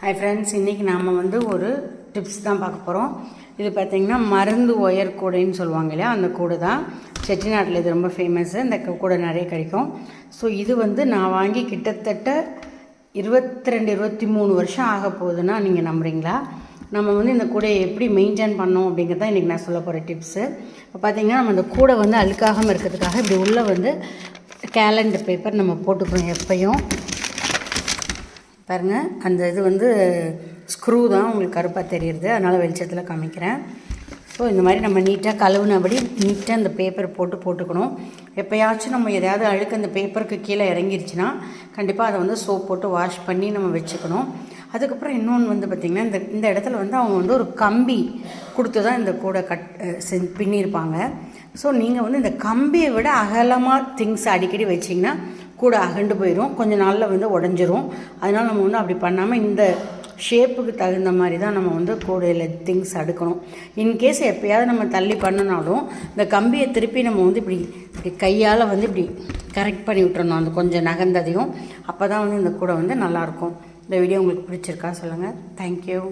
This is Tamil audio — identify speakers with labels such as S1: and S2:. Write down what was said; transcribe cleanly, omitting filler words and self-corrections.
S1: ஹாய் ஃப்ரெண்ட்ஸ், இன்றைக்கி நாம் ஒரு டிப்ஸ் தான் பார்க்க போகிறோம். இது பார்த்திங்கன்னா மருந்து ஒயர் கூடைன்னு சொல்லுவாங்க இல்லையா, அந்த கூடை தான். செட்டிநாட்டில் இது ரொம்ப ஃபேமஸ்ஸு. இந்த கூடை நிறைய கிடைக்கும். ஸோ இது நான் வாங்கி கிட்டத்தட்ட 22-23 வருஷம் ஆக போகுதுன்னா நீங்கள் நம்புறீங்களா? நம்ம இந்த கூடையை எப்படி மெயின்டைன் பண்ணோம் அப்படிங்கிறத இன்றைக்கி நான் சொல்ல போகிற டிப்ஸு. இப்போ பார்த்திங்கன்னா நம்ம இந்த கூடை அழுக்காகாமல் இருக்கிறதுக்காக இப்படி உள்ளே கேலண்டர் பேப்பர் நம்ம போட்டுக்கிறோம் எப்பையும். பாருங்கள், அந்த இது ஸ்க்ரூ தான் உங்களுக்கு கருப்பாக தெரியுது, அதனால் வெளிச்சத்தில் காமிக்கிறேன். ஸோ இந்த மாதிரி நம்ம நீட்டாக கழுவுனபடி நீட்டாக அந்த பேப்பர் போட்டுக்கணும். எப்போயாச்சும் நம்ம எதையாவது அழுக்கு அந்த பேப்பருக்கு கீழே இறங்கிருச்சுன்னா கண்டிப்பாக அதை சோப் போட்டு வாஷ் பண்ணி நம்ம வச்சுக்கணும். அதுக்கப்புறம் இன்னொன்று பார்த்திங்கன்னா இந்த இடத்துல அவங்க ஒரு கம்பி கொடுத்து தான் இந்த கூடை பின்னியிருப்பாங்க. ஸோ நீங்கள் இந்த கம்பியை விட அகலமாக திங்ஸ் அடிக்கடி வச்சிங்கன்னா கூட அகண்டு போயிடும், கொஞ்சம் நாளில் உடஞ்சிரும். அதனால் நம்ம அப்படி பண்ணாமல் இந்த ஷேப்புக்கு தகுந்த மாதிரி தான் நம்ம கூடையில் திங்ஸ் அடுக்கணும். இன்கேஸ் எப்போயாவது நம்ம தள்ளி பண்ணினாலும் இந்த கம்பியை திருப்பி நம்ம இப்படி கையால் இப்படி கரெக்ட் பண்ணி விட்டுறணும், அந்த கொஞ்சம் நகர்ந்ததையும். அப்போ தான் இந்த கூடை நல்லாயிருக்கும். இந்த வீடியோ உங்களுக்கு பிடிச்சிருக்கா சொல்லுங்கள். தேங்க்யூ.